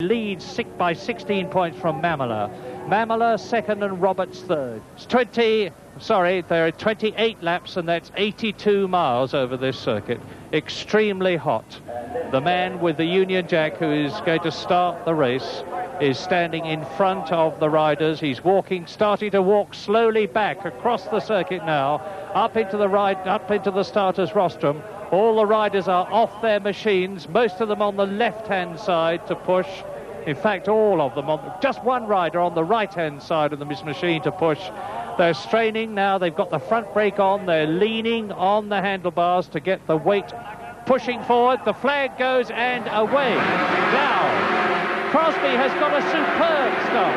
Leads by 16 points from Mamola. Mamola second and Roberts third. It's there are 28 laps, and that's 82 miles over this circuit. Extremely hot. The man with the Union Jack, who is going to start the race, is standing in front of the riders. He's starting to walk slowly back across the circuit now, up into the starters' rostrum. All the riders are off their machines, most of them on the left-hand side to push. In fact, all of them. Just one rider on the right-hand side of this machine to push. They're straining now. They've got the front brake on. They're leaning on the handlebars to get the weight pushing forward. The flag goes and away. Now, Crosby has got a superb start.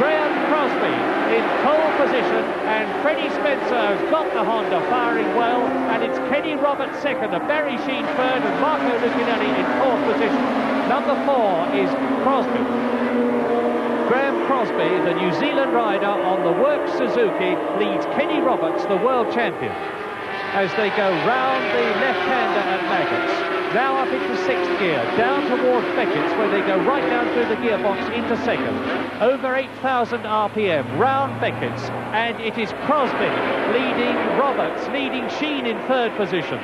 Graham Crosby in pole position, and Freddie Spencer has got the Honda firing well, and it's Kenny Roberts second, and Barry Sheene third, and Marco Lucinelli in fourth position. Number 4 is Crosby. Graham Crosby, the New Zealand rider on the Works Suzuki, leads Kenny Roberts, the world champion, as they go round the left-hander at Maggots. Now up into 6th gear, down towards Beckett's, where they go right down through the gearbox into second. Over 8,000 RPM, round Beckett's, and it is Crosby leading Roberts, leading Sheene in third position.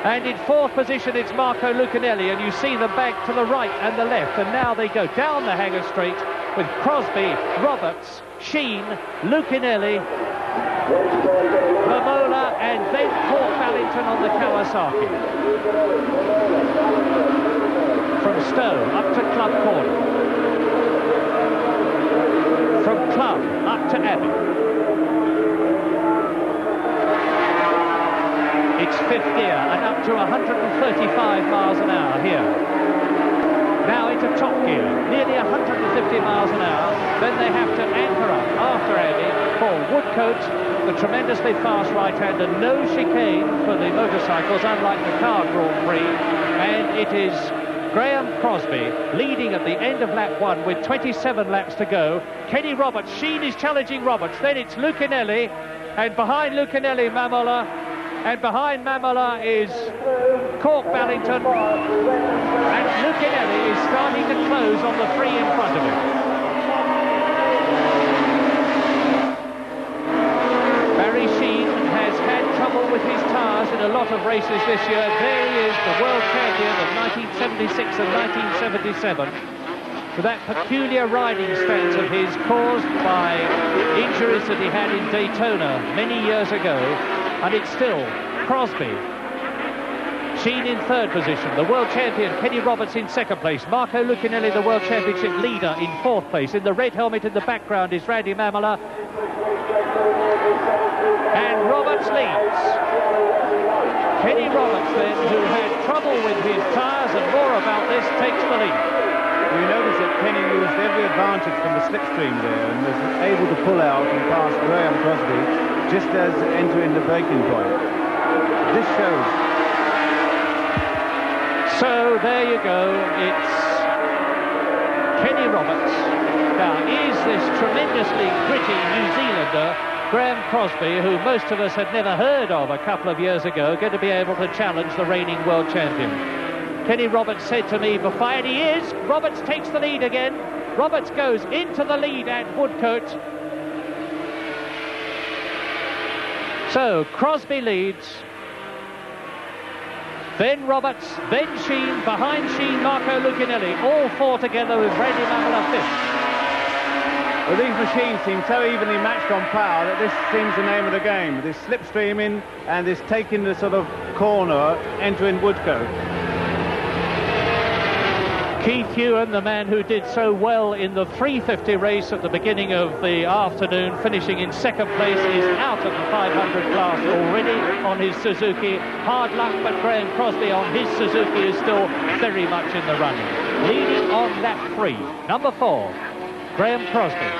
And in fourth position, it's Marco Lucinelli, and you see them back to the right and the left, and now they go down the Hanger Straight with Crosby, Roberts, Sheene, Lucinelli, Mamola, and then Port Ballington on the Kawasaki. From Stowe up to Club Corner. From Club up to Abbey. It's 5th gear and up to 135 miles an hour here. Now into top gear, nearly 150 miles an hour. Then they have to anchor up after Abbey for Woodcote, the tremendously fast right-hander. No chicane for the motorcycles, unlike the car Grand Prix. And it is Graham Crosby leading at the end of lap 1 with 27 laps to go. Kenny Roberts, Sheene is challenging Roberts. Then it's Lucinelli, and behind Lucinelli, Mamola. And behind Mamola is Cork Ballington, and Lucinelli is starting to close on the 3 in front of him. Barry Sheene has had trouble with his tyres in a lot of races this year. There he is, the world champion of 1976 and 1977. With that peculiar riding stance of his caused by injuries that he had in Daytona many years ago. And it's still Crosby. Sheene in third position. The world champion, Kenny Roberts, in second place. Marco Lucinelli, the world championship leader, in fourth place. In the red helmet in the background is Randy Mamola. And Roberts leads. Kenny Roberts, then, who had trouble with his tyres and more about this, takes the lead. We noticed that Kenny used every advantage from the slipstream there and was able to pull out and pass Graham Crosby just as entering the breaking point. This shows. So there you go. It's Kenny Roberts. Now, is this tremendously gritty New Zealander, Graham Crosby, who most of us had never heard of a couple of years ago, going to be able to challenge the reigning world champion? Kenny Roberts said to me before, and he is. Roberts takes the lead again. Roberts goes into the lead at Woodcote. So Crosby leads. Then Roberts, then Sheene, behind Sheene, Marco Lucinelli, all 4 together with Randy Mamola 5th. Well, these machines seem so evenly matched on power that this seems the name of the game. This slipstreaming and this taking the sort of corner, entering Woodcote. Keith Ewan, the man who did so well in the 350 race at the beginning of the afternoon, finishing in second place, is out of the 500 class already on his Suzuki. Hard luck, but Graham Crosby on his Suzuki is still very much in the running. Leading on lap 3, number 4, Graham Crosby.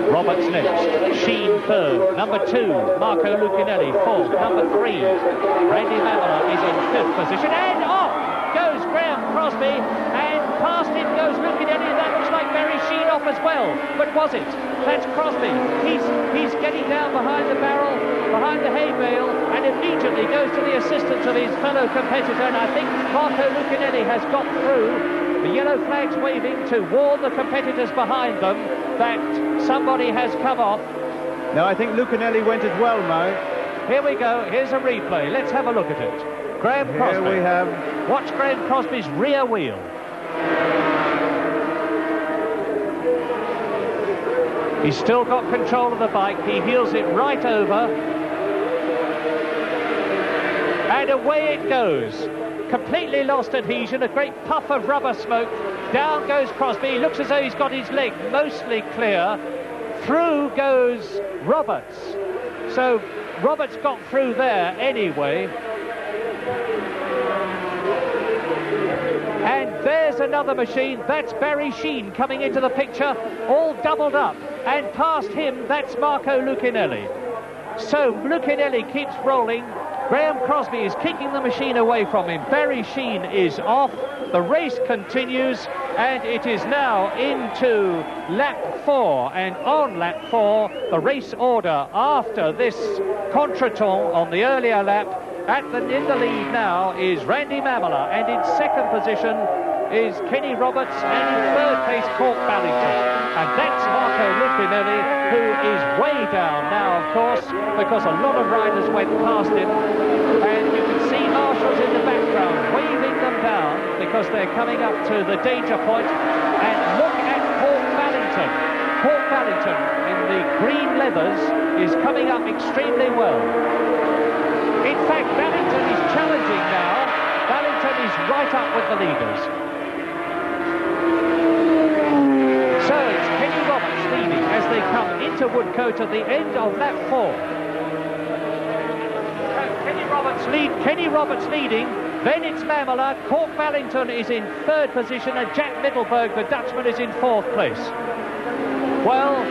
Roberts next, Sheene third, number 2, Marco Lucinelli fourth, number 3, Randy Mamola is in 5th position, and off goes Graham Crosby, and past him goes Lucinelli. That looks like Barry Sheene off as well, but was it? That's Crosby. He's getting down behind the barrel behind the hay bale and immediately goes to the assistance of his fellow competitor, and I think Marco Lucinelli has got through. The yellow flag's waving to warn the competitors behind them that somebody has come off. No, I think Lucinelli went as well, Mo. Here we go. Here's a replay. Let's have a look at it. Graham Crosby. Here we have... Watch Graham Crosby's rear wheel. He's still got control of the bike. He heels it right over. And away it goes. Completely lost adhesion. A great puff of rubber smoke. Down goes Crosby. He looks as though he's got his leg mostly clear. Through goes Roberts. So Roberts got through there anyway. And there's another machine. That's Barry Sheene coming into the picture, all doubled up. And past him, that's Marco Lucinelli. So Lucinelli keeps rolling. Graham Crosby is kicking the machine away from him. Barry Sheene is off. The race continues, and it is now into lap 4. And on lap 4, the race order after this contretemps on the earlier lap, in the lead now is Randy Mamela, and in second position is Kenny Roberts, and in third place Cork Ballington. And that's Marco Lucinelli, who is way down now, of course, because a lot of riders went past him. And you can see marshals in the background waving them down because they're coming up to the danger point. And look at Cork Ballington. Cork Ballington in the green leathers is coming up extremely well. In fact, Ballington is challenging now. Ballington is right up with the leaders. So it's Kenny Roberts leading as they come into Woodcote at the end of lap 4. Kenny Roberts leading. Then it's Mamela. Cork Ballington is in third position, and Jack Middelberg, the Dutchman, is in fourth place. Well,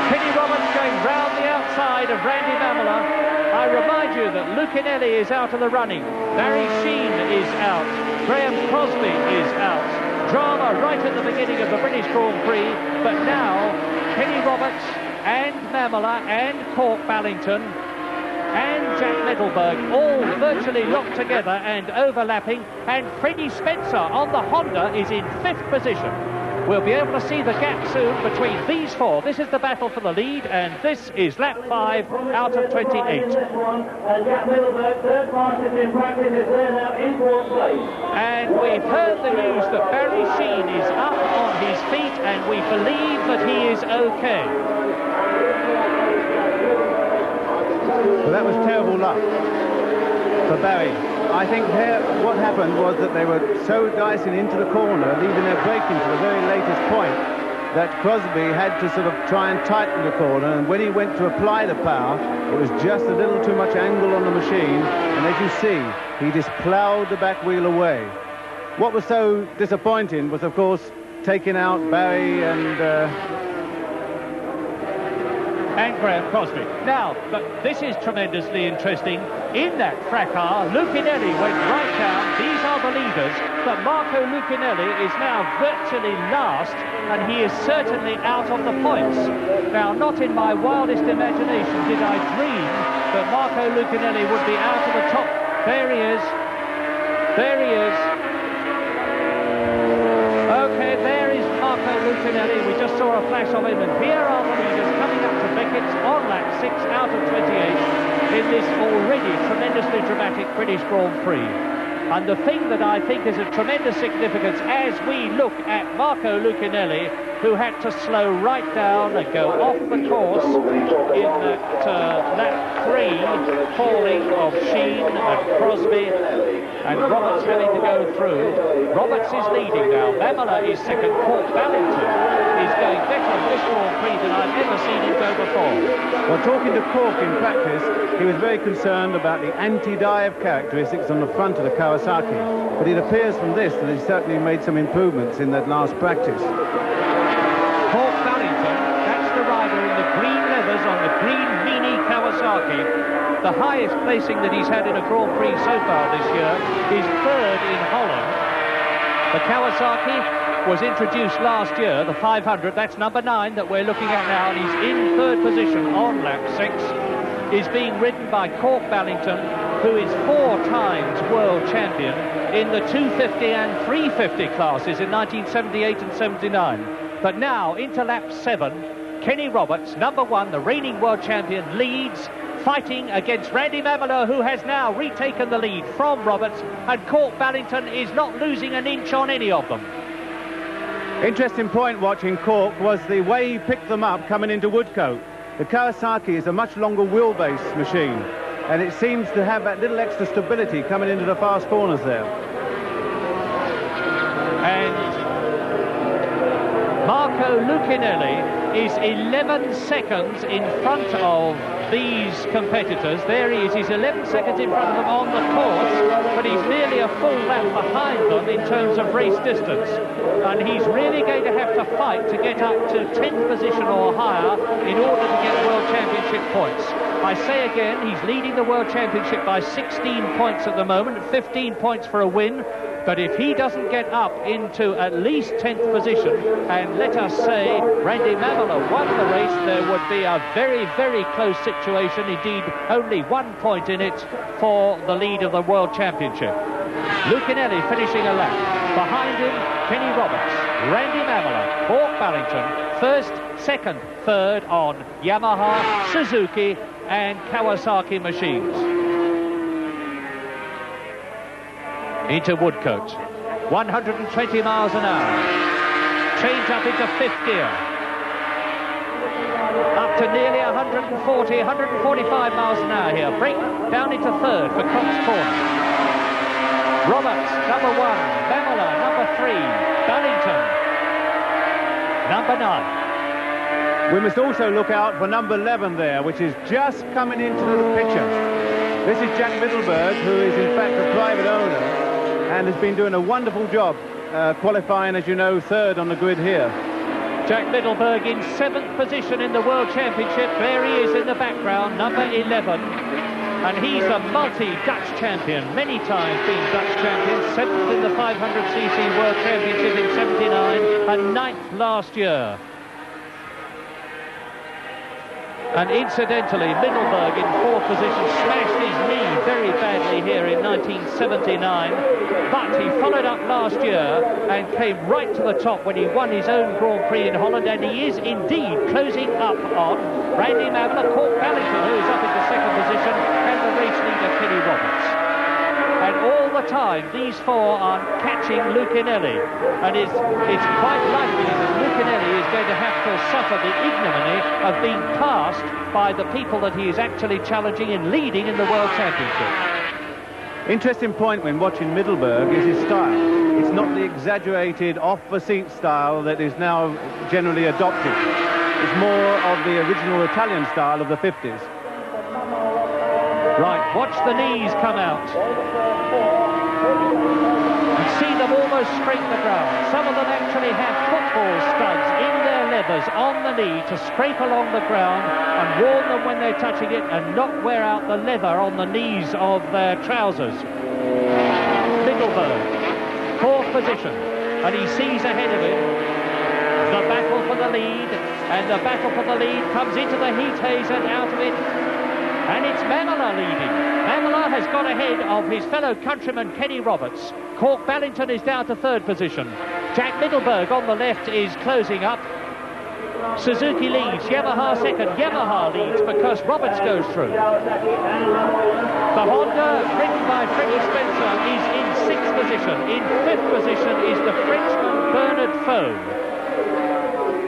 Kenny Roberts going round the outside of Randy Mamela. I remind you that Lucinelli is out of the running. Barry Sheene is out. Graham Crosby is out. Drama right at the beginning of the British Grand Prix. But now, Kenny Roberts and Mamela and Cork Ballington and Jack Middelberg all virtually locked together and overlapping. And Freddie Spencer on the Honda is in fifth position. We'll be able to see the gap soon between these four. This is the battle for the lead, and this is lap 5 out of 28. Jack Middelberg, third fastest in practice, is there now in fourth place. And we've heard the news that Barry Sheene is up on his feet, and we believe that he is okay. Well, that was terrible luck for Barry. I think here what happened was that they were so dicing into the corner, leaving their braking to the very latest point, that Crosby had to sort of try and tighten the corner, and when he went to apply the power, it was just a little too much angle on the machine, and as you see, he just ploughed the back wheel away. What was so disappointing was, of course, taking out Barry and Graham Crosby. Now, but this is tremendously interesting. In that fracas, Lucinelli went right down. These are the leaders, but Marco Lucinelli is now virtually last, and he is certainly out of the points. Now, not in my wildest imagination did I dream that Marco Lucinelli would be out of the top. There he is. There he is. Okay, there is Marco Lucinelli. We just saw a flash of him, and here are the leaders coming up to Beckett's on lap 6 out of 28 in this already tremendously dramatic British Grand Prix. And the thing that I think is of tremendous significance as we look at Marco Lucinelli, who had to slow right down and go off the course in that lap 3, falling of Sheene and Crosby, and Roberts having to go through. Roberts is leading now. Mamela is second. Cork Ballington is going better in this Grand Prix than I've ever seen him go before. Well, talking to Cork in practice, he was very concerned about the anti-dive characteristics on the front of the Kawasaki. But it appears from this that he certainly made some improvements in that last practice. Cork Ballington, that's the rider in the green leathers on the green Mini Kawasaki. The highest placing that he's had in a Grand Prix so far this year is third in Holland. The Kawasaki was introduced last year, the 500. That's number 9 that we're looking at now, and he's in 3rd position on lap 6. He's being ridden by Cork Ballington, who is 4 times world champion in the 250 and 350 classes in 1978 and 79. But now, into lap 7, Kenny Roberts, number 1, the reigning world champion, leads, fighting against Randy Mamola, who has now retaken the lead from Roberts, and Cork Ballington is not losing an inch on any of them. Interesting point watching Cork was the way he picked them up coming into Woodcote. The Kawasaki is a much longer wheelbase machine, and it seems to have that little extra stability coming into the fast corners there. And Marco Lucinelli is 11 seconds in front of these competitors. There he is, he's 11 seconds in front of them on the course, but he's nearly a full lap behind them in terms of race distance. And he's really going to have to fight to get up to 10th position or higher in order to get World Championship points. I say again, he's leading the World Championship by 16 points at the moment, 15 points for a win. But if he doesn't get up into at least 10th position, and let us say Randy Mamola won the race, there would be a very, very close situation. Indeed, only 1 point in it for the lead of the World Championship. Lucinelli finishing a lap. Behind him, Kenny Roberts, Randy Mamola, Cork Ballington, 1st, 2nd, 3rd on Yamaha, Suzuki and Kawasaki machines. Into Woodcote, 120 miles an hour, change up into 5th gear, up to nearly 140, 145 miles an hour here, break down into 3rd for Cox Corner. Roberts, number 1, Mamola, number 3, Ballington, number 9. We must also look out for number 11 there, which is just coming into the picture. This is Jack Middleburg, who is in fact a private owner, and has been doing a wonderful job qualifying, as you know, 3rd on the grid here. Jack Middleburg in 7th position in the World Championship. There he is in the background, number 11. And he's a multi-Dutch champion, many times being Dutch champion, 7th in the 500cc World Championship in 79 and 9th last year. And incidentally, Middleburg in 4th position smashed his knee very badly here in 1979, but he followed up last year and came right to the top when he won his own Grand Prix in Holland, and he is indeed closing up on Randy Mamola, Cork Ballington, who is up into 2nd position, and the race leader Kenny Roberts. And all the time, these 4 are catching Lucinelli, and it's quite likely that Lucinelli is going to have to suffer the ignominy of being passed by the people that he is actually challenging and leading in the World Championship. Interesting point when watching Middleburg is his style. It's not the exaggerated off-the-seat style that is now generally adopted. It's more of the original Italian style of the 50s. Right, watch the knees come out. You see them almost scrape the ground. Some of them actually have football studs in their leathers on the knee to scrape along the ground and warn them when they're touching it and not wear out the leather on the knees of their trousers. Middleburg, 4th position, and he sees ahead of him the battle for the lead, and the battle for the lead comes into the heat haze and out of it. And it's Mamola leading. Mamola has got ahead of his fellow countryman Kenny Roberts. Cork Ballington is down to 3rd position. Jack Middleburg on the left is closing up. Suzuki leads, Yamaha 2nd. Yamaha leads because Roberts goes through. The Honda, ridden by Freddie Spencer, is in 6th position. In 5th position is the Frenchman Bernard Foe.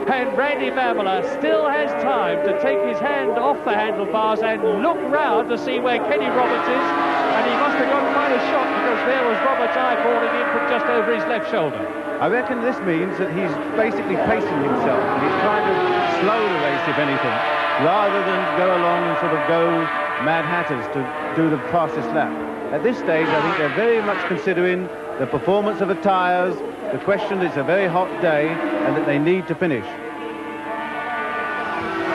And Randy Mamola still has time to take his hand off the handlebars and look round to see where Kenny Roberts is, and he must have got quite a shock because there was Roberts eyeballing him from just over his left shoulder. I reckon this means that he's basically pacing himself. He's trying to slow the race, if anything, rather than go along and sort of go Mad Hatters to do the fastest lap. At this stage, I think they're very much considering the performance of the tyres, the question that it's a very hot day and that they need to finish.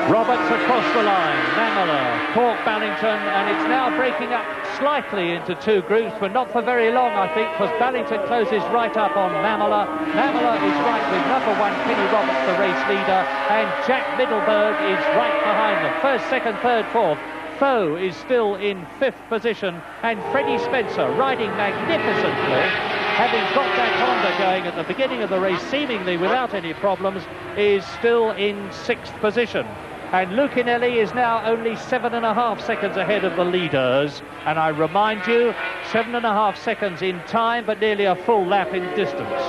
Roberts across the line, Mamela, Cork, Ballington, and it's now breaking up slightly into two groups, but not for very long, I think, because Ballington closes right up on Mamela. Mamela is right with number one, Kenny Roberts, the race leader, and Jack Middleburg is right behind them. First, second, third, fourth. Foe is still in fifth position, and Freddie Spencer, riding magnificently, having got that Honda going at the beginning of the race, seemingly without any problems, is still in sixth position. And Lucinelli is now only 7.5 seconds ahead of the leaders. And I remind you, 7.5 seconds in time, but nearly a full lap in distance.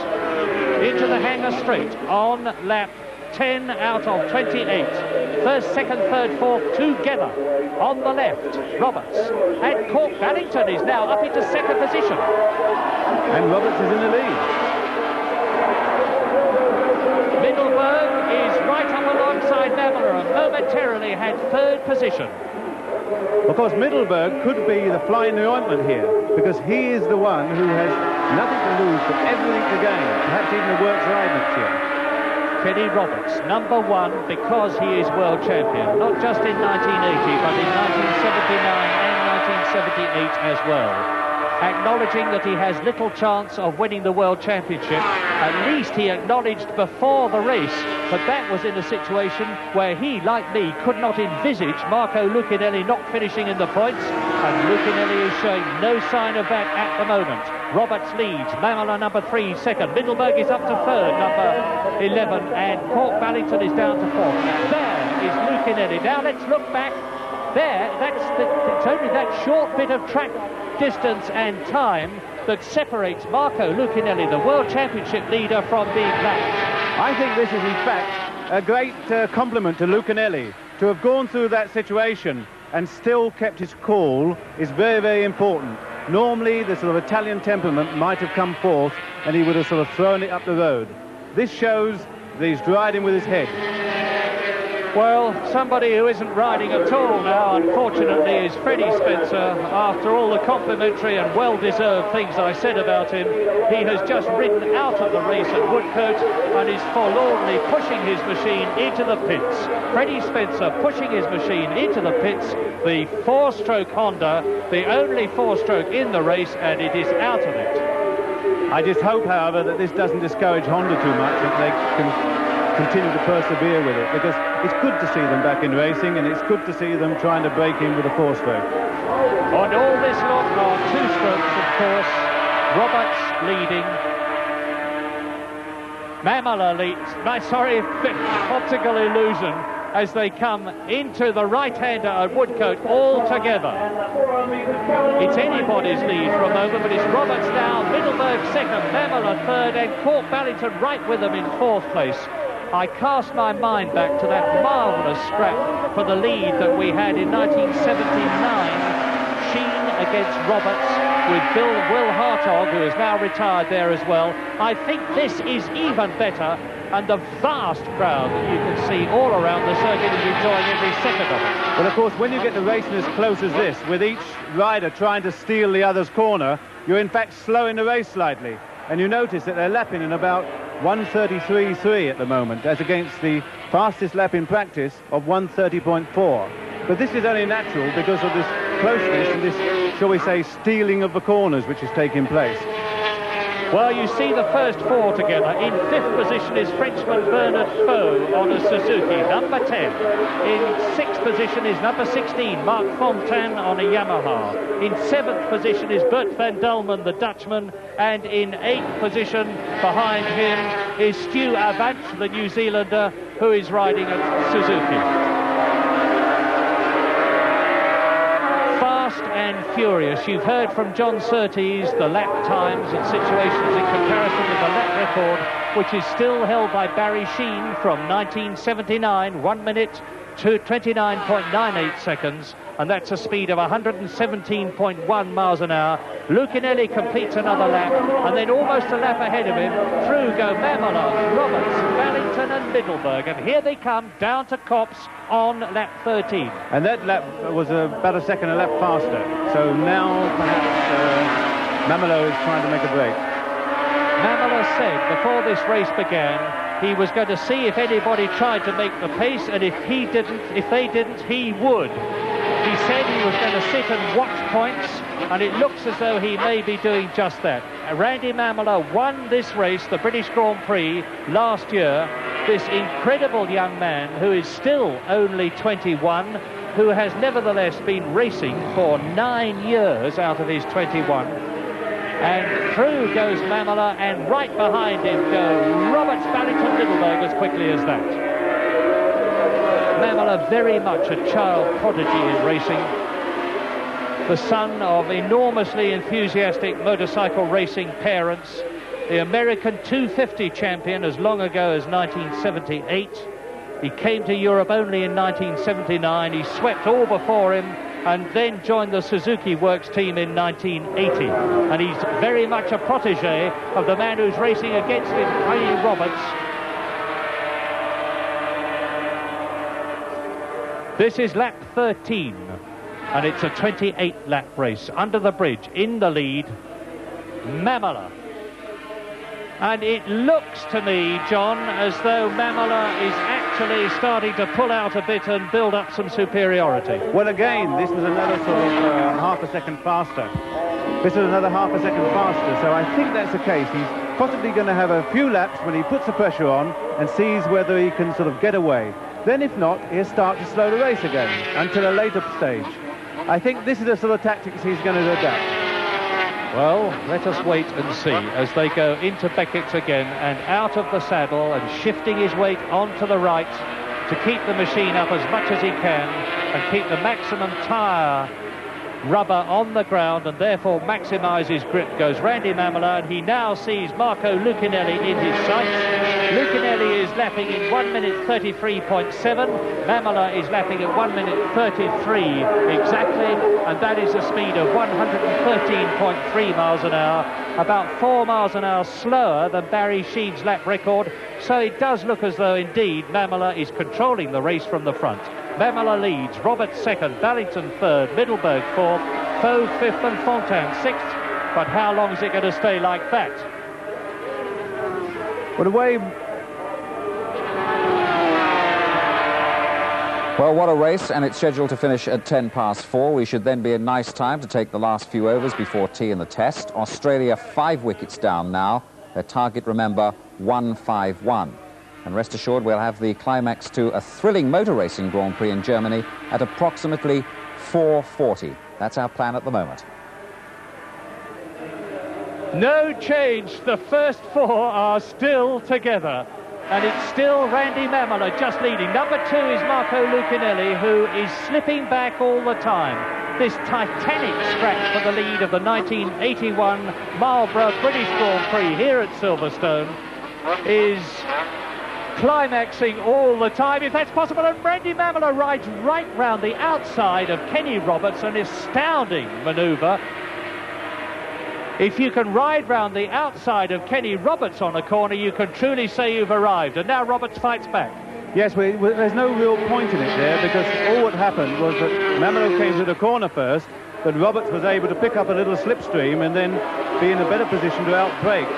Into the hangar straight on lap 10 out of 28. First, second, third, fourth together. On the left, Roberts. And Cork Ballington is now up into second position. And Roberts is in the lead. Middleburg is right up alongside Mamela and momentarily had third position. Of course, Middleburg could be the fly in the ointment here, because he is the one who has nothing to lose but everything to gain, perhaps even the works ride next year. Kenny Roberts, number one, because he is world champion, not just in 1980, but in 1979 and 1978 as well. Acknowledging that he has little chance of winning the World Championship. At least he acknowledged before the race that that was in a situation where he, like me, could not envisage Marco Lucinelli not finishing in the points, and Lucinelli is showing no sign of that at the moment. Roberts leads, Mamela number 3, second, Middleburg is up to third, number 11, and Cork Ballington is down to fourth. There is Lucinelli. Now let's look back. There, it's only that short bit of track distance and time that separates Marco Lucinelli, the World Championship leader, from being lapped. I think this is, in fact, a great compliment to Lucinelli. To have gone through that situation and still kept his cool is very, very important. Normally, the sort of Italian temperament might have come forth and he would have sort of thrown it up the road. This shows that he's riding with his head. Well, somebody who isn't riding at all now, unfortunately, is Freddie Spencer. After all the complimentary and well-deserved things I said about him, he has just ridden out of the race at Woodcote and is forlornly pushing his machine into the pits. Freddie Spencer pushing his machine into the pits, the four-stroke Honda, the only four-stroke in the race, and it is out of it. I just hope, however, that this doesn't discourage Honda too much, that they can continue to persevere with it, because it's good to see them back in racing, and it's good to see them trying to break in with a four-stroke. On all this lot are two strokes, of course. Roberts leading. Mamela leads. Optical illusion as they come into the right-hander at Woodcote all together. It's anybody's lead for a moment, but it's Roberts now, Middleburg second, Mamela third, and Cork Ballington right with them in fourth place. I cast my mind back to that marvellous scrap for the lead that we had in 1979, Sheen against Roberts, with Will Hartog, who is now retired there as well. I think this is even better, and the vast crowd that you can see all around the circuit is enjoying every second of it. Well, of course, when you get the racing as close as this, with each rider trying to steal the other's corner, you're in fact slowing the race slightly. And you notice that they're lapping in about 1:33.3 at the moment, as against the fastest lap in practice of 1:30.4. But this is only natural because of this closeness and this, shall we say, stealing of the corners which is taking place. Well, you see the first four together. In fifth position is Frenchman Bernard Foe on a Suzuki, number 10. In sixth position is number 16, Marc Fontaine on a Yamaha. In seventh position is Bert van Dulmen, the Dutchman. And in eighth position, behind him, is Stu Avant, the New Zealander, who is riding a Suzuki. And furious. You've heard from John Surtees the lap times and situations in comparison with the lap record, which is still held by Barry Sheen from 1979, 1 minute to 29.98 seconds, and that's a speed of 117.1 miles an hour. Lucinelli completes another lap, and then almost a lap ahead of him, through go Mamela, Roberts, Ballington and Middleburg, and here they come down to Copse on lap 13. And that lap was about a second a lap faster, so now perhaps Mamela is trying to make a break. Mamela said before this race began he was going to see if anybody tried to make the pace, and if they didn't, he would. He said he was going to sit and watch points, and it looks as though he may be doing just that. Randy Mamola won this race, the British Grand Prix, last year. This incredible young man, who is still only 21, who has nevertheless been racing for 9 years out of his 21. And through goes Mamola, and right behind him go Roberts, Ballington, Middleburg as quickly as that. Mamola very much a child prodigy in racing. The son of enormously enthusiastic motorcycle racing parents. The American 250 champion as long ago as 1978. He came to Europe only in 1979. He swept all before him and then joined the Suzuki Works team in 1980. And he's very much a protege of the man who's racing against him, Kenny Roberts. This is lap 13, and it's a 28-lap race. Under the bridge, in the lead, Mamola. And it looks to me, John, as though Mamola is actually starting to pull out a bit and build up some superiority. Well, again, this was another sort of half a second faster. This was another half a second faster, so I think that's the case. He's possibly going to have a few laps when he puts the pressure on and sees whether he can sort of get away. Then, if not, he'll start to slow the race again until a later stage. I think this is the sort of tactics he's going to adapt. Well, let us wait and see as they go into Beckett's again and out of the saddle and shifting his weight onto the right to keep the machine up as much as he can and keep the maximum tyre rubber on the ground and therefore maximise his grip goes Randy Mamola, and he now sees Marco Lucinelli in his sights. Lucinelli is lapping in 1 minute 33.7. Mamola is lapping at 1 minute 33 exactly, and that is a speed of 113.3 miles an hour, about 4 miles an hour slower than Barry Sheen's lap record. So it does look as though indeed Mamola is controlling the race from the front. Mamola leads, Roberts second, Ballington third, Middleburg fourth, Faux fifth and Fontaine sixth. But how long is it going to stay like that? Well, Well, what a race, and it's scheduled to finish at 4:10. We should then be in nice time to take the last few overs before tea in the test. Australia 5 wickets down now. Their target, remember, 151. And rest assured, we'll have the climax to a thrilling motor racing Grand Prix in Germany at approximately 4:40. That's our plan at the moment. No change. The first 4 are still together. And it's still Randy Mamola just leading. Number 2 is Marco Lucinelli, who is slipping back all the time. This titanic scratch for the lead of the 1981 Marlborough British Grand Prix here at Silverstone is climaxing all the time, if that's possible. And Randy Mamola rides right round the outside of Kenny Roberts, an astounding manoeuvre. If you can ride round the outside of Kenny Roberts on a corner, you can truly say you've arrived. And now Roberts fights back. yes, there's no real point in it there, because all what happened was that Mamola came to the corner first, but Roberts was able to pick up a little slipstream and then be in a better position to outbrake.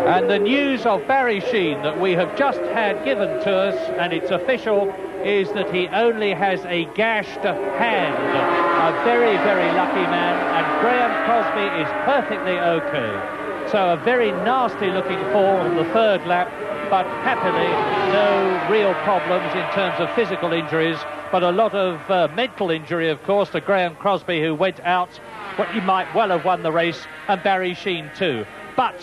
And the news of Barry Sheen that we have just had given to us, and it's official, is that he only has a gashed hand. A very, very lucky man, and Graham Crosby is perfectly okay. So a very nasty looking fall on the 3rd lap, but happily no real problems in terms of physical injuries, but a lot of mental injury, of course, to Graham Crosby, who went out. Well, he might well have won the race, and Barry Sheen too. But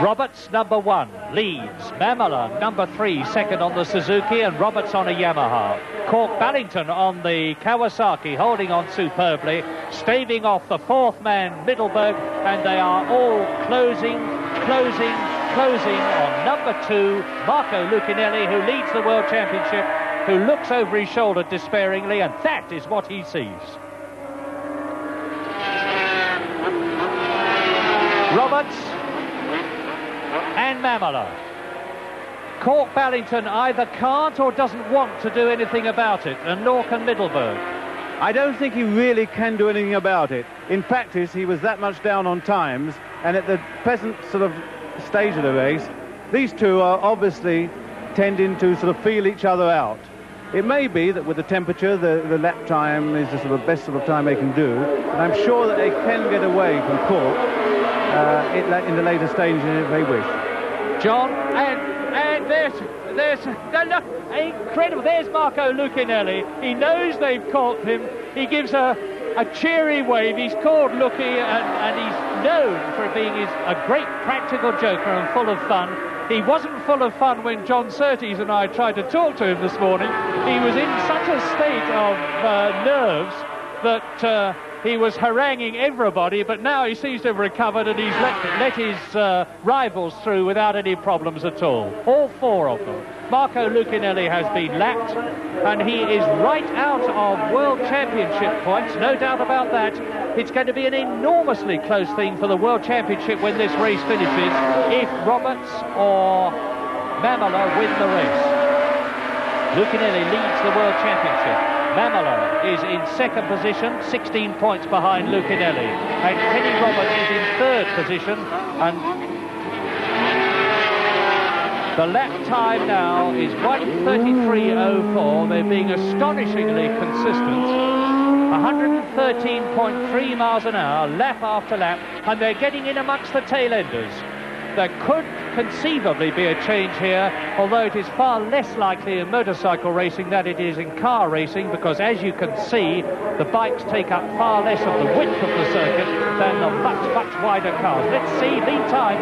Roberts, number 1, leads. Mamola, number 3, second on the Suzuki, and Roberts on a Yamaha. Cork Ballington on the Kawasaki, holding on superbly, staving off the 4th man, Middleburg, and they are all closing on number 2, Marco Lucinelli, who leads the World Championship, who looks over his shoulder despairingly, and that is what he sees. Roberts and Mamola. Cork Ballington either can't or doesn't want to do anything about it, and nor can Middleburg. I don't think he really can do anything about it. In practice, he was that much down on times And at the present sort of stage of the race, these two are obviously tending to sort of feel each other out. It may be that with the temperature, the lap time is the sort of best sort of time they can do, and I'm sure that they can get away from Cork in the later stages if they wish. John, and there's look, incredible. There's Marco Lucinelli. He knows they've caught him. He gives a cheery wave. He's called Lucky, and he's known for being a great practical joker and full of fun. He wasn't full of fun when John Surtees and I tried to talk to him this morning. He was in such a state of nerves that he was haranguing everybody, but now he seems to have recovered and he's let his rivals through without any problems at all. All four of them. Marco Lucinelli has been lapped, and he is right out of World Championship points, no doubt about that. It's going to be an enormously close thing for the World Championship when this race finishes, if Roberts or Mamola win the race. Lucinelli leads the World Championship. Mamola is in second position, 16 points behind Lucinelli. And Kenny Roberts is in third position, and the lap time now is 1:33.04. They're being astonishingly consistent. 113.3 miles an hour, lap after lap, and they're getting in amongst the tail enders. There could conceivably be a change here, although it is far less likely in motorcycle racing than it is in car racing, because as you can see, the bikes take up far less of the width of the circuit than the much wider cars. Let's see, lead time.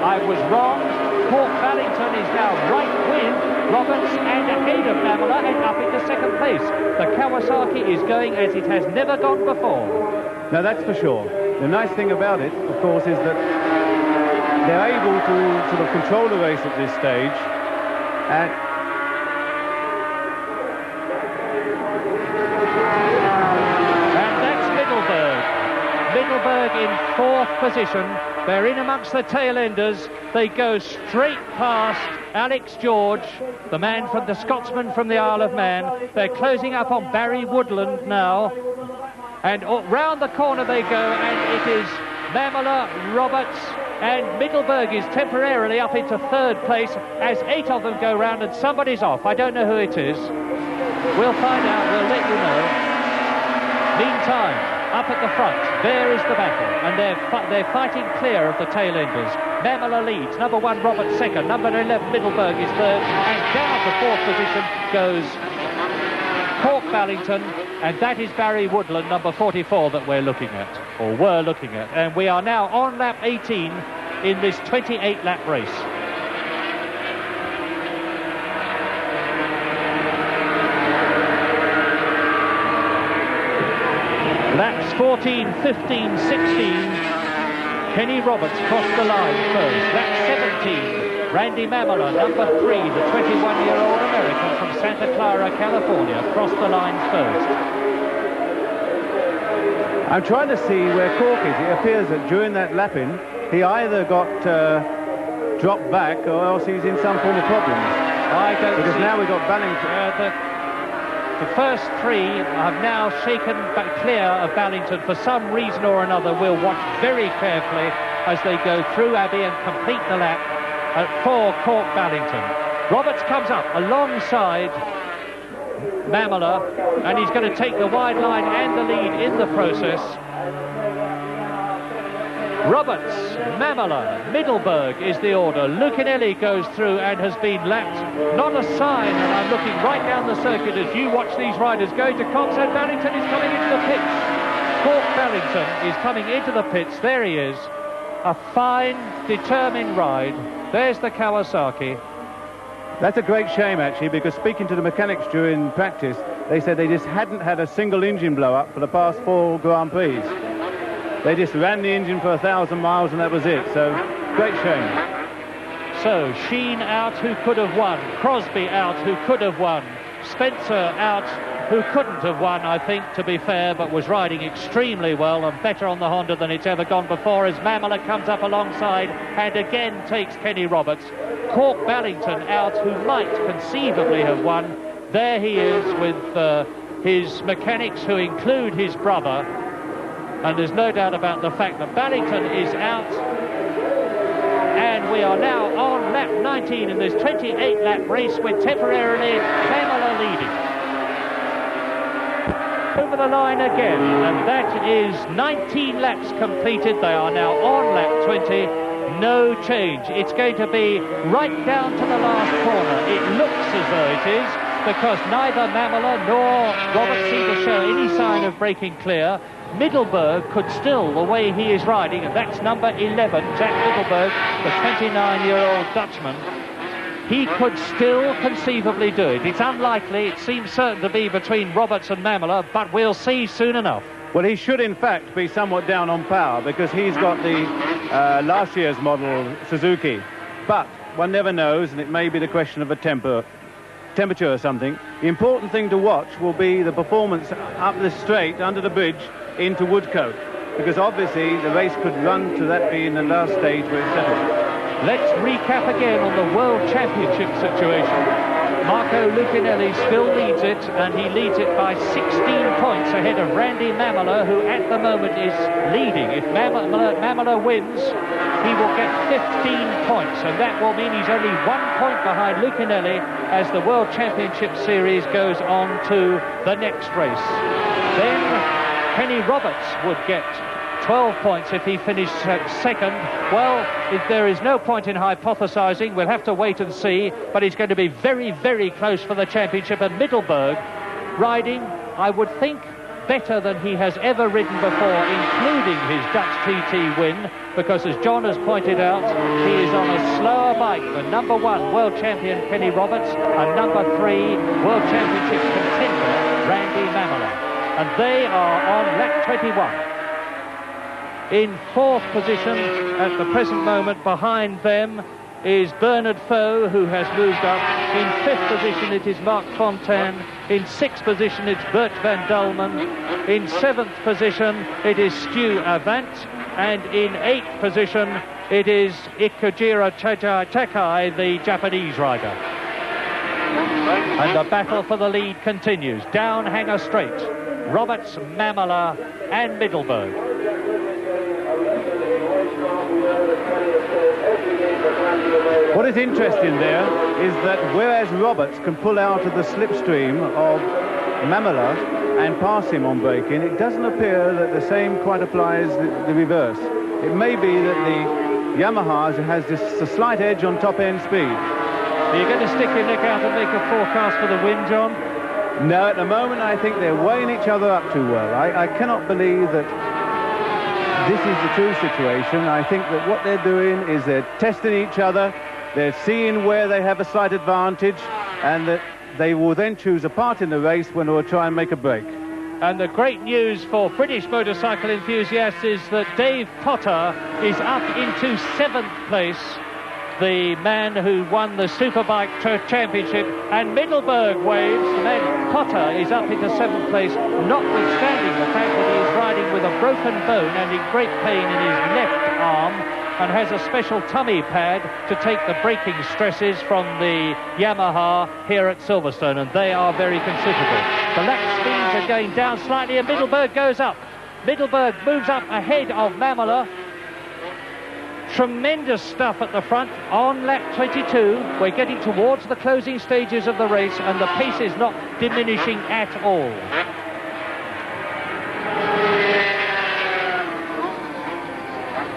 I was wrong. Cork Ballington is now right with Roberts and ahead of Mamola and up into second place. The Kawasaki is going as it has never gone before. No, that's for sure. The nice thing about it, of course, is that they're able to sort of control the race at this stage. And that's Middleburg. Middleburg in fourth position. They're in amongst the tail enders. They go straight past Alex George, the man from the Scotsman from the Isle of Man. They're closing up on Barry Woodland now. And round the corner they go, and it is Mamola, Roberts, and Middleburg is temporarily up into third place as 8 of them go round and somebody's off. I don't know who it is. We'll find out, we'll let you know. Meantime, up at the front, there is the battle, and they're fighting clear of the tail enders. Mamola leads, number 1 Roberts second, number 11 Middleburg is third, and down to fourth position goes Cork Ballington, and that is Barry Woodland, number 44, that we're looking at, or were looking at. And we are now on lap 18 in this 28-lap race. Laps 14, 15, 16, Kenny Roberts crossed the line first. Lap 17, Randy Mamola, number 3, the 21-year-old American from Santa Clara, California, crossed the line first. I'm trying to see where Cork is. It appears that during that lapping, he either got dropped back or else he's in some form of problems. I don't because see now we've got Ballington. The first 3 have now shaken back clear of Ballington for some reason or another. We'll watch very carefully as they go through Abbey and complete the lap for Cork Ballington. Roberts comes up alongside Mamola, and he's going to take the wide line and the lead in the process. Roberts, Mamola, Middleburg is the order. Lucinelli goes through and has been lapped. Not a sign, and I'm looking right down the circuit as you watch these riders going to Cox, and Ballington is coming into the pits. Cork Ballington is coming into the pits. There he is. A fine, determined ride. There's the Kawasaki. That's a great shame, actually, because speaking to the mechanics during practice, they said they just hadn't had a single engine blow-up for the past 4 Grand Prix. They just ran the engine for 1,000 miles and that was it, so great shame. So, Sheen out, who could have won. Crosby out, who could have won. Spencer out, who couldn't have won, I think, to be fair, but was riding extremely well and better on the Honda than it's ever gone before, as Mamola comes up alongside and again takes Kenny Roberts. Cork Ballington out, who might conceivably have won. There he is with his mechanics, who include his brother. And there's no doubt about the fact that Ballington is out we are now on lap 19 in this 28-lap race with temporarily Pamela leading. Over the line again, and that is 19 laps completed. They are now on lap 20. No change. It's going to be right down to the last corner. It looks as though it is, because neither Mamela nor Roberts seem to show any sign of breaking clear. Middleburg could still, the way he is riding, and that's number 11, Jack Middleburg, the 29-year-old Dutchman. He could still conceivably do it. It's unlikely, it seems certain to be between Roberts and Mamela, but we'll see soon enough. Well, he should, in fact, be somewhat down on power, because he's got the last year's model Suzuki. But one never knows, and it may be the question of a temperature or something. The important thing to watch will be the performance up the straight, under the bridge, into Woodcote, because obviously the race could run to that being the last stage where it's settled. Let's recap again on the World Championship situation. Marco Lucinelli still leads it, and he leads it by 16 points ahead of Randy Mamela, who at the moment is leading. If Mamela wins, he will get 15 points, and that will mean he's only 1 point behind Lucinelli as the World Championship Series goes on to the next race. Then Kenny Roberts would get 12 points if he finished second. Well, there is no point in hypothesizing. We'll have to wait and see, but it's going to be very, very close for the championship. And Middleburg riding, I would think, better than he has ever ridden before, including his Dutch TT win, because as John has pointed out, he is on a slower bike than number 1 world champion Kenny Roberts and number 3 world championship contender Randy Mamela. And they are on lap 21. In 4th position at the present moment behind them is Bernard Foe, who has moved up. In 5th position it is Mark Fontaine. In 6th position it's Bert van Dulmen. In 7th position it is Stu Avant. And in 8th position it is Ikujiro Takai, the Japanese rider. And the battle for the lead continues. Down Hanger Straight, Roberts, Mamela and Middleburg. What is interesting there is that whereas Roberts can pull out of the slipstream of Mamela and pass him on braking, it doesn't appear that the same quite applies the reverse. It may be that the Yamaha has just a slight edge on top-end speed. Are you going to stick your neck out and make a forecast for the win, John? No, at the moment I think they're weighing each other up too well. I cannot believe that this is the true situation. I think that what they're doing is they're testing each other, they're seeing where they have a slight advantage, and that they will then choose a part in the race when they'll try and make a break. And the great news for British motorcycle enthusiasts is that Dave Potter is up into 7th place, the man who won the Superbike Championship, and Middleburg waves, and then Potter is up into 7th place, notwithstanding the fact that he is riding with a broken bone and in great pain in his left arm, and has a special tummy pad to take the braking stresses from the Yamaha here at Silverstone, and they are very considerable. The lap speeds are going down slightly, and Middleburg goes up. Middleburg moves up ahead of Mamela. Tremendous stuff at the front on lap 22. We're getting towards the closing stages of the race, and the pace is not diminishing at all.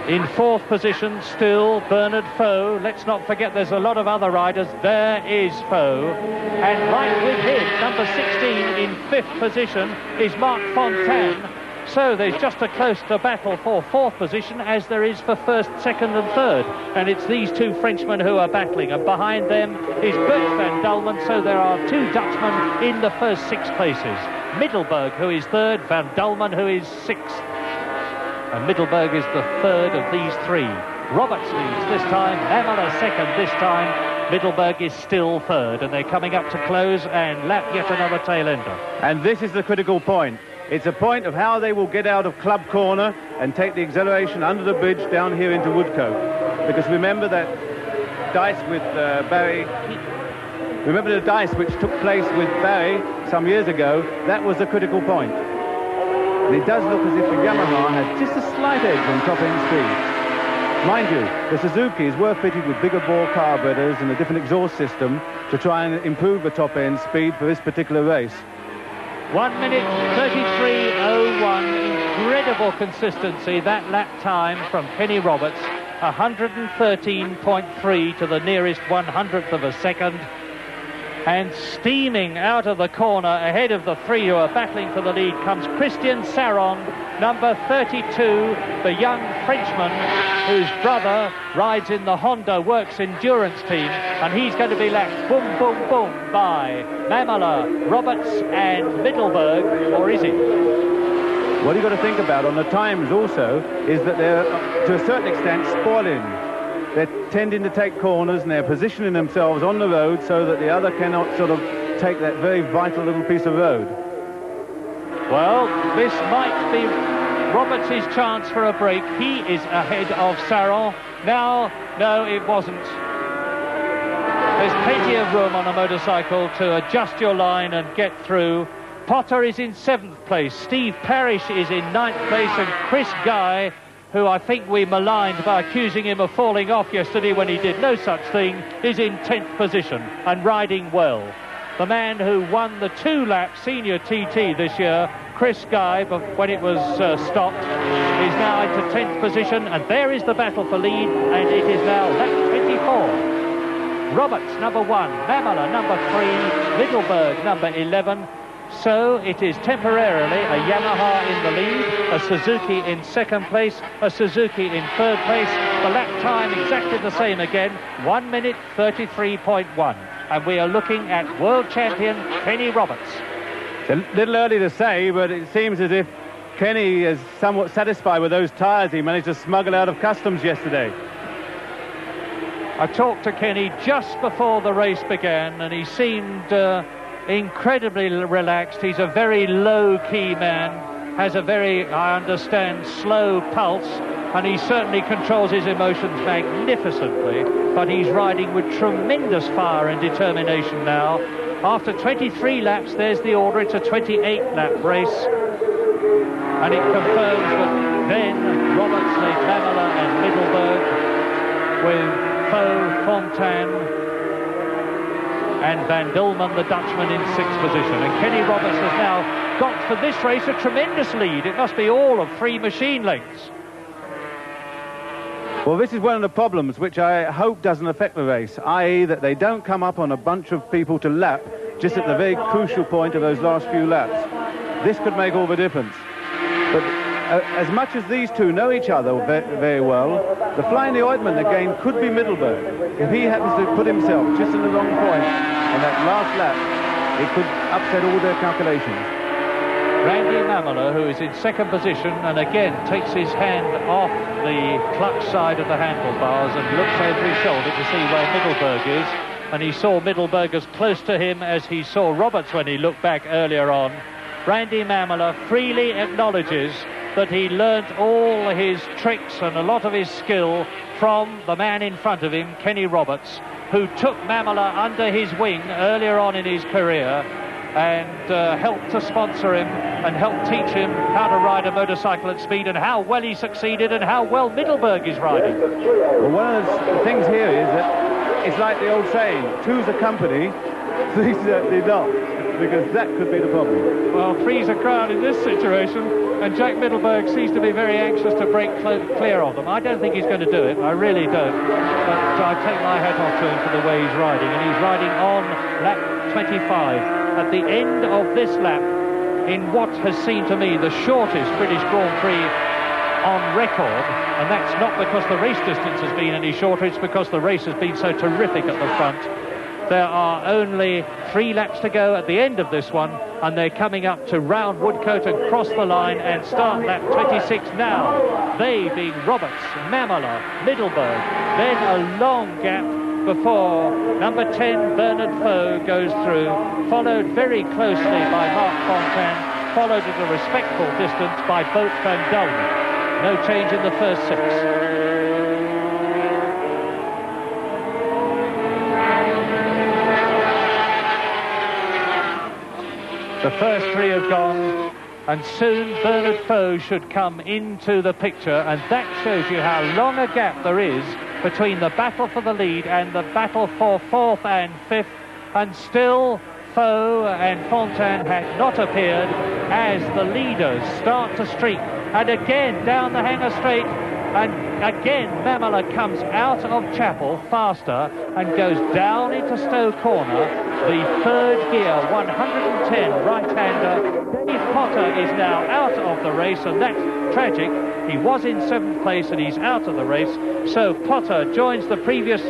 In 4th position still Bernard Foe. Let's not forget there's a lot of other riders. There is Foe, and right with him, number 16 in 5th position is Mark Fontaine. So there's just a close battle for 4th position as there is for 1st, 2nd and 3rd. And it's these two Frenchmen who are battling. And behind them is Bert van Dulmen. So there are 2 Dutchmen in the first 6 places. Middleburg, who is 3rd, van Dulmen, who is 6th. And Middleburg is the 3rd of these 3. Roberts leads this time, Mamela 2nd this time. Middleburg is still 3rd, and they're coming up to close and lap yet another tail ender. And this is the critical point. It's a point of how they will get out of Club Corner and take the acceleration under the bridge down here into Woodcote. Because remember that dice with Barry... Remember the dice which took place with Barry some years ago? That was the critical point. And it does look as if the Yamaha has just a slight edge on top-end speed. Mind you, the Suzukis were fitted with bigger bore carburetors and a different exhaust system to try and improve the top-end speed for this particular race. 1 minute 33.01, incredible consistency, that lap time from Kenny Roberts, 113.3 to the nearest 100th of a second. And steaming out of the corner ahead of the three who are battling for the lead comes Christian Saron, number 32, the young Frenchman whose brother rides in the Honda Works endurance team, and he's going to be lapped boom, boom, boom by Mamela, Roberts and Middelberg, or is he? What you've got to think about on the times also is that they're, to a certain extent, spoiling. They're tending to take corners and they're positioning themselves on the road so that the other cannot sort of take that very vital little piece of road. Well, this might be Roberts' chance for a break. He is ahead of Saron. Now, no, it wasn't. There's plenty of room on a motorcycle to adjust your line and get through. Potter is in 7th place. Steve Parrish is in 9th place. And Chris Guy, who I think we maligned by accusing him of falling off yesterday when he did no such thing, is in 10th position and riding well. The man who won the 2-lap senior TT this year, Chris Guy, when it was stopped, is now into 10th position, and there is the battle for lead, and it is now lap 24. Roberts, number 1, Mamela, number 3, Middelberg, number 11. So it is temporarily a Yamaha in the lead, a Suzuki in 2nd place, a Suzuki in 3rd place. The lap time exactly the same again, 1 minute 33.1. And we are looking at world champion Kenny Roberts. It's a little early to say, but it seems as if Kenny is somewhat satisfied with those tyres he managed to smuggle out of customs yesterday. I talked to Kenny just before the race began, and he seemed incredibly relaxed. He's a very low-key man, has a very, I understand, slow pulse, and he certainly controls his emotions magnificently, but he's riding with tremendous fire and determination now. After 23 laps, there's the order. It's a 28-lap race, and it confirms that then Roberts, Mamela and Middelberg with Faux, Fontaine and Van Dulman, the Dutchman, in 6th position. And Kenny Roberts has now got, for this race, a tremendous lead. It must be all of 3 machine lengths. Well, this is one of the problems which I hope doesn't affect the race, i.e. that they don't come up on a bunch of people to lap just at the very crucial point of those last few laps. This could make all the difference. But as much as these two know each other very well, the fly in the ointment again could be Middelberg. If he happens to put himself just in the wrong point on that last lap, it could upset all their calculations. Randy Mamela, who is in 2nd position and again takes his hand off the clutch side of the handlebars and looks over his shoulder to see where Middelberg is, and he saw Middelberg as close to him as he saw Roberts when he looked back earlier on. Randy Mamela freely acknowledges that he learnt all his tricks and a lot of his skill from the man in front of him, Kenny Roberts, who took Mamela under his wing earlier on in his career and helped to sponsor him and helped teach him how to ride a motorcycle at speed, and how well he succeeded and how well Middelberg is riding. Well, one of the things here is that it's like the old saying, two's a company, three's certainly not, because that could be the problem. Well, three's a crowd in this situation, and Jack Middelberg seems to be very anxious to break clear of them. I don't think he's going to do it, I really don't, but I take my hat off to him for the way he's riding, and he's riding on lap 25. At the end of this lap, in what has seemed to me the shortest British Grand Prix on record, and that's not because the race distance has been any shorter, it's because the race has been so terrific at the front. There are only 3 laps to go at the end of this one, and they're coming up to round Woodcote and cross the line and start lap 26 now. They being Roberts, Mamela, Middelberg, then a long gap before number 10, Bernard Faux, goes through, followed very closely by Mark Fontaine, followed at a respectful distance by Boat van Dulmen. No change in the first 6. The first 3 have gone. and soon Bernard Foe should come into the picture, and that shows you how long a gap there is between the battle for the lead and the battle for 4th and 5th, and still Foe and Fontaine had not appeared as the leaders start to streak. And again down the Hanger Straight, and again Mamola comes out of Chapel faster and goes down into Stowe Corner. The 3rd gear, 110 right-hander. Dave Potter is now out of the race, and that's tragic. He was in 7th place and he's out of the race. So Potter joins the previous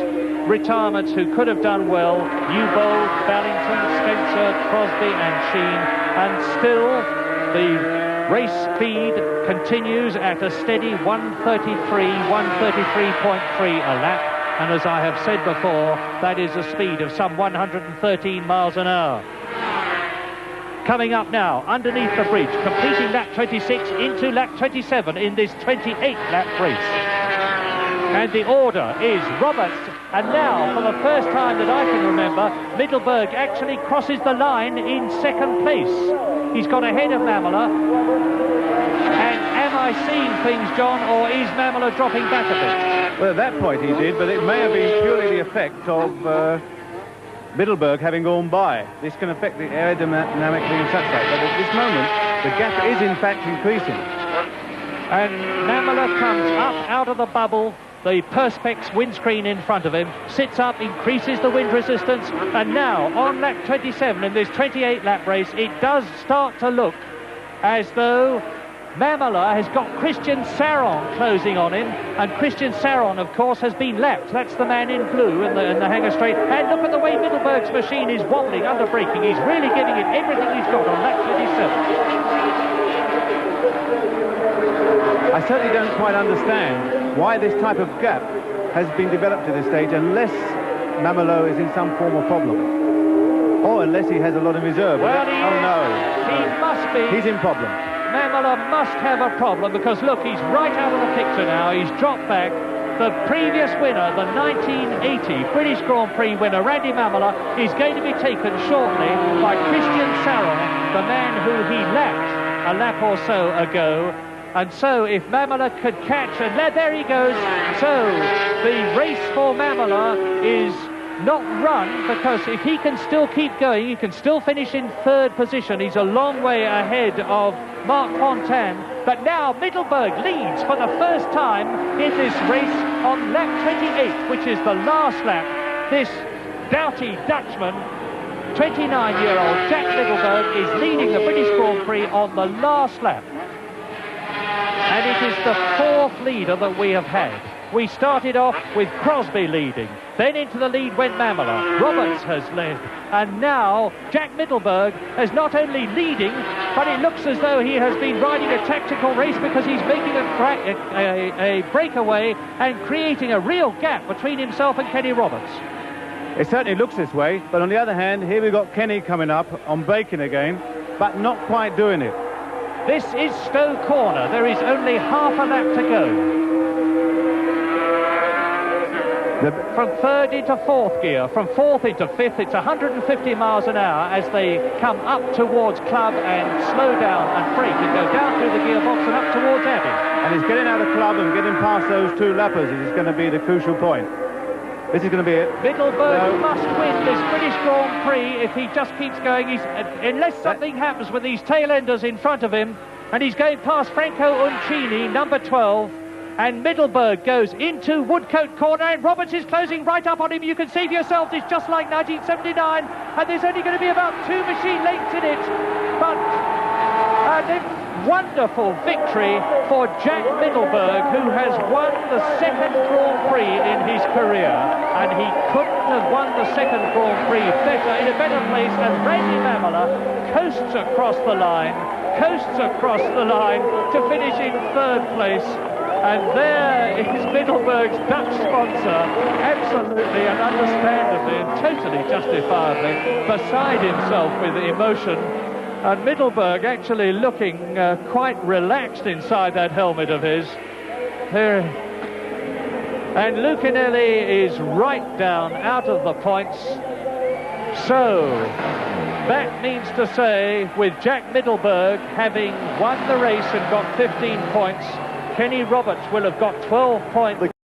retirements who could have done well: Newbold, Ballington, Spencer, Crosby and Sheen. And still the race speed continues at a steady 133, 133.3 a lap. And as I have said before, that is a speed of some 113 miles an hour. Coming up now, underneath the bridge, completing lap 26 into lap 27 in this 28-lap race. And the order is Roberts, and now, for the first time that I can remember, Middelburg actually crosses the line in 2nd place. He's got ahead of Mamola. And am I seeing things, John, or is Mamola dropping back a bit? Well, at that point he did, but it may have been purely the effect of Middelburg having gone by. This can affect the aerodynamic and such like, but at this moment the gap is in fact increasing. And Mamola comes up out of the bubble, the Perspex windscreen in front of him, sits up, increases the wind resistance, and now on lap 27 in this 28-lap race, it does start to look as though Mamola has got Christian Saron closing on him, and Christian Saron, of course, has been lapped. That's the man in blue in the Hanger Straight. And look at the way Middelburg's machine is wobbling under braking. He's really giving it everything he's got on lap 27. I certainly don't quite understand why this type of gap has been developed at this stage, unless Mamola is in some form of problem, or unless he has a lot of reserve. Well, oh no, he must be. He's in problem. Mamola must have a problem, because look, he's right out of the picture now. He's dropped back. The previous winner, the 1980 British Grand Prix winner, Randy Mamola, is going to be taken shortly by Christian Saron, the man who he lapped a lap or so ago. And so if Mamola could catch, and there he goes. So the race for Mamola is not run, because if he can still keep going, he can still finish in 3rd position. He's a long way ahead of Marc Fontaine. But now Middelburg leads for the first time in this race on lap 28, which is the last lap. This doughty Dutchman, 29-year-old Jack Middelburg, is leading the British Grand Prix on the last lap. And it is the 4th leader that we have had. We started off with Crosby leading. Then into the lead went Mamola. Roberts has led. And now Jack Middelburg is not only leading, but it looks as though he has been riding a tactical race, because he's making a breakaway and creating a real gap between himself and Kenny Roberts. It certainly looks this way, but on the other hand, here we've got Kenny coming up on braking again, but not quite doing it. This is Stowe Corner. There is only half a lap to go. From 3rd into 4th gear, from 4th into 5th, it's 150 miles an hour as they come up towards Club and slow down and brake and go down through the gearbox and up towards Abbey. And he's getting out of Club and getting past those 2 lappers. It is going to be the crucial point. This is going to be it. Middelburg must win this British Grand Prix if he just keeps going. Unless something happens with these tail-enders in front of him, and he's going past Franco Uncini, number 12. And Middelburg goes into Woodcote Corner, and Roberts is closing right up on him. You can see for yourselves, it's just like 1979, and there's only going to be about 2 machine lengths in it. But a wonderful victory for Jack Middelburg, who has won the 2nd Grand Prix in his career. And he couldn't have won the 2nd Grand Prix in a better place, and Randy Mamola coasts across the line to finish in 3rd place. And there is Middelburg's Dutch sponsor, absolutely and understandably and totally justifiably beside himself with emotion. And Middelburg actually looking quite relaxed inside that helmet of his. And Lucanelli is right down out of the points. So that means to say, with Jack Middleburg having won the race and got 15 points, Kenny Roberts will have got 12 points.